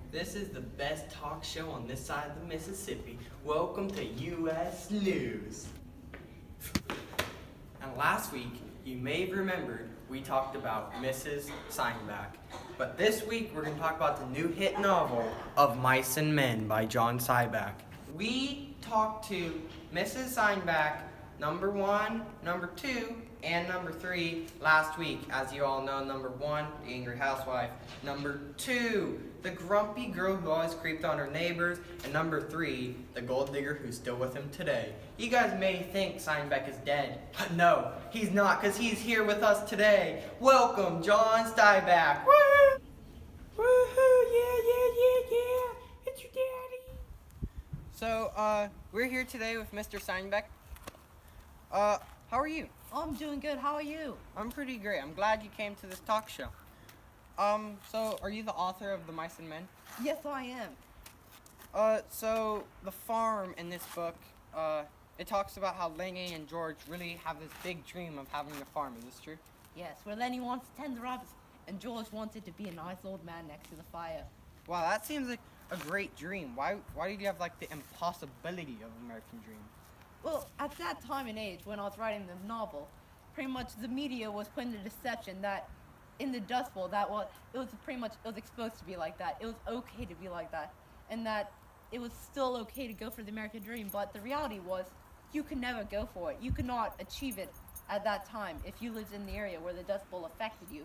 This is the best talk show on this side of the Mississippi. Welcome to U.S. News. And last week, you may have remembered we talked about Mrs. Steinbeck. But this week, we're going to talk about the new hit novel of Mice and Men by John Steinbeck. We talked to Mrs. Steinbeck, number 1, number 2, and number 3 last week. As you all know, number 1, the angry housewife. Number 2, the grumpy girl who always creeped on her neighbors. And number 3, the gold digger who's still with him today. You guys may think Steinbeck is dead, but no, he's not, because he's here with us today. Welcome, John Steinbeck. Woo! Woohoo! Yeah! It's your daddy. So, we're here today with Mr. Steinbeck. How are you? Oh, I'm doing good. How are you? I'm pretty great. I'm glad you came to this talk show. So are you the author of The Mice and Men? Yes, I am. So the farm in this book, it talks about how Lenny and George really have this big dream of having a farm. Is this true? Yes, where Lenny wants to tend the rabbits, and George wanted to be a nice old man next to the fire. Wow, that seems like a great dream. Why did you have like the impossibility of American dream? Well, at that time and age, when I was writing the novel, pretty much the media was putting the deception that in the Dust Bowl, it was exposed to be like that. It was okay to be like that, and that it was still okay to go for the American dream. But the reality was, you could never go for it. You could not achieve it at that time if you lived in the area where the Dust Bowl affected you.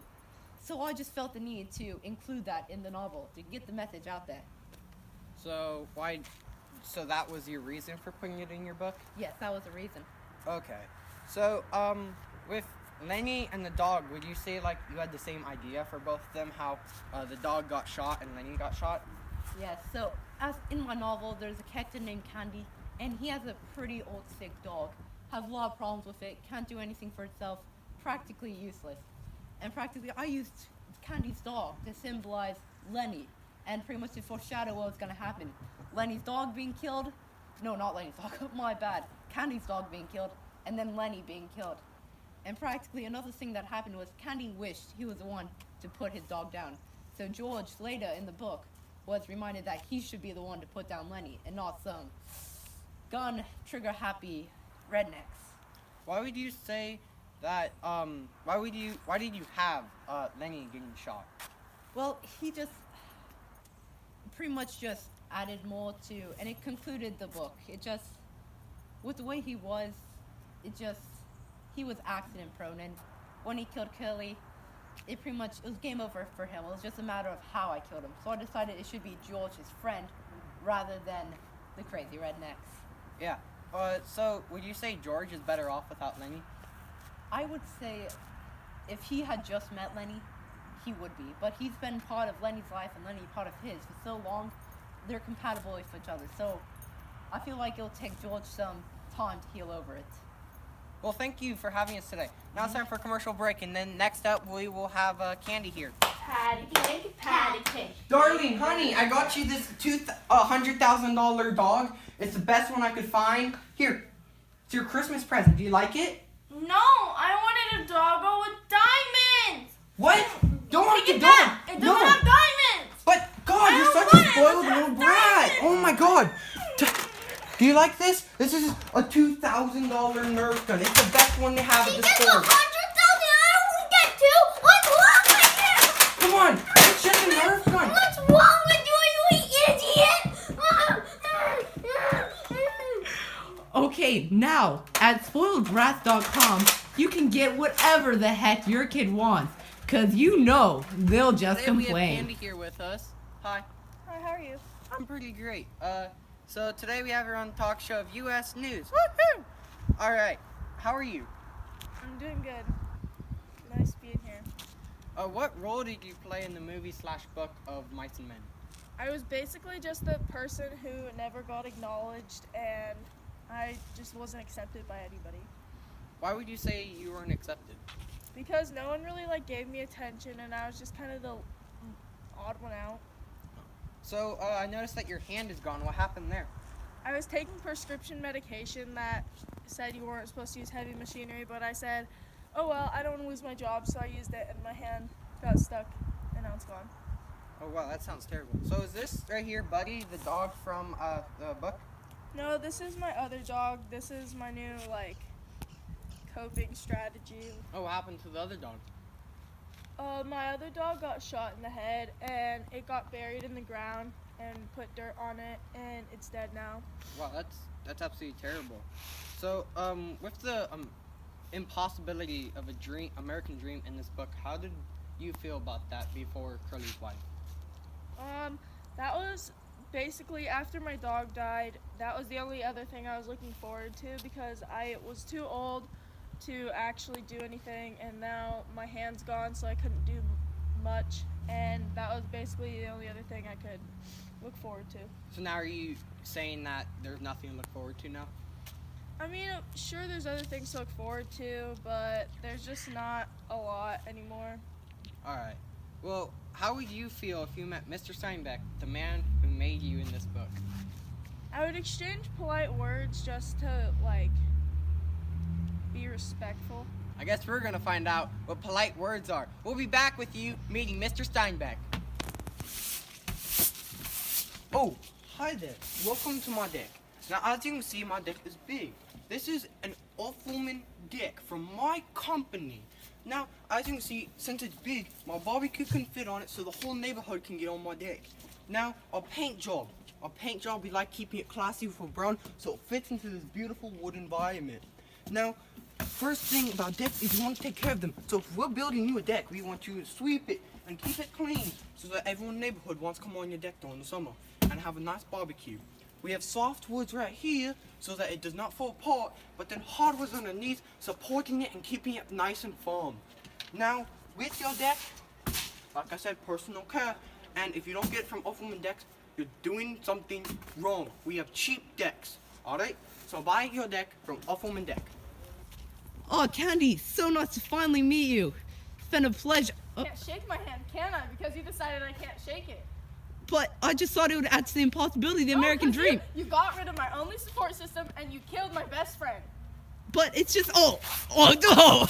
So I just felt the need to include that in the novel to get the message out there. So that was your reason for putting it in your book? Yes, that was the reason. Okay. So, with Lenny and the dog, would you say, like, you had the same idea for both of them, how the dog got shot and Lenny got shot? Yes, so as in my novel, there's a character named Candy, and he has a pretty old sick dog. Has a lot of problems with it, can't do anything for itself, practically useless. And practically, I used Candy's dog to symbolize Lenny, and pretty much to foreshadow what was going to happen. Lenny's dog being killed, no, not Lenny's dog, my bad, Candy's dog being killed, and then Lenny being killed. And practically another thing that happened was Candy wished he was the one to put his dog down. So George, later in the book, was reminded that he should be the one to put down Lenny, and not some gun trigger happy rednecks. Why would you say that, why did you have Lenny getting shot? Well, he just pretty much just added more to, and it concluded the book. It just, with the way he was accident prone, and when he killed Curly, it was game over for him. It was just a matter of how I killed him. So I decided it should be George's friend rather than the crazy rednecks. Yeah. So would you say George is better off without Lenny? I would say if he had just met Lenny, he would be. But he's been part of Lenny's life and Lenny part of his for so long, they're compatible with each other. So I feel like it'll take George some time to heal over it. Well, thank you for having us today. Now it's time for a commercial break, and then next up we will have Candy here. Patty cake, patty cake. Darling, honey, I got you this $100,000 dog. It's the best one I could find. Here, it's your Christmas present. Do you like it? No, I wanted a doggo with diamonds. What? Don't like Take the it dog. back. It doesn't have diamonds. But God, I you're don't such a want it. spoiled It has little brat. diamonds. Oh my God. Do you like this? This is a $2,000 Nerf gun. It's the best one they have at She the gets store. 100,000. I only get 2. What's wrong with you? Come on, it's just a Nerf gun. What's wrong with you, you idiot? Okay, now, at SpoiledBrats.com, you can get whatever the heck your kid wants, because you know they'll just Today we have complain. Candy here with us. Hi. Hi, how are you? I'm pretty great. So today we have her on the talk show of U.S. News. Woohoo! All right. How are you? I'm doing good. Nice being here. What role did you play in the movie/book of Mice and Men? I was basically just the person who never got acknowledged, and I just wasn't accepted by anybody. Why would you say you weren't accepted? Because no one really gave me attention, and I was just kind of the odd one out. So I noticed that your hand is gone. What happened there? I was taking prescription medication that said you weren't supposed to use heavy machinery, but I said, oh well, I don't want to lose my job, so I used it, and my hand got stuck, and now it's gone. Oh wow, that sounds terrible. So is this right here, Buddy, the dog from the book? No, this is my other dog. This is my new like coping strategy. Oh, what happened to the other dog? My other dog got shot in the head and it got buried in the ground and put dirt on it and it's dead now. Wow, that's absolutely terrible. So with the impossibility of a dream, American dream in this book, how did you feel about that before Curly's wife? That was basically after my dog died. That was the only other thing I was looking forward to because I was too old to actually do anything, and now my hand's gone, so I couldn't do much, and that was basically the only other thing I could look forward to. So now are you saying that there's nothing to look forward to now? I mean, sure, there's other things to look forward to, but there's just not a lot anymore. All right. Well, how would you feel if you met Mr. Steinbeck, the man who made you in this book? I would exchange polite words just to, like, be respectful. I guess we're gonna find out what polite words are. We'll be back with you meeting Mr. Steinbeck. Oh, hi there. Welcome to my deck. Now, as you can see, my deck is big. This is an Offelman deck from my company. Now, as you can see, since it's big, my barbecue can fit on it so the whole neighborhood can get on my deck. Now, our paint job. We like keeping it classy with brown so it fits into this beautiful wood environment. Now, first thing about decks is you want to take care of them. So if we're building you a deck, we want you to sweep it and keep it clean so that everyone in the neighborhood wants to come on your deck during the summer and have a nice barbecue. We have soft woods right here so that it does not fall apart, but then hardwoods underneath, supporting it and keeping it nice and firm. Now, with your deck, like I said, personal care, and if you don't get it from Offelman Decks, you're doing something wrong. We have cheap decks, alright? So buy your deck from Offelman Deck. Oh, Candy, so nice to finally meet you. It's been a pleasure. Can't shake my hand, can I? Because you decided I can't shake it. But I just thought it would add to the impossibility of the American Oh, 'cause dream. You got rid of my only support system and you killed my best friend. But it's just, oh no!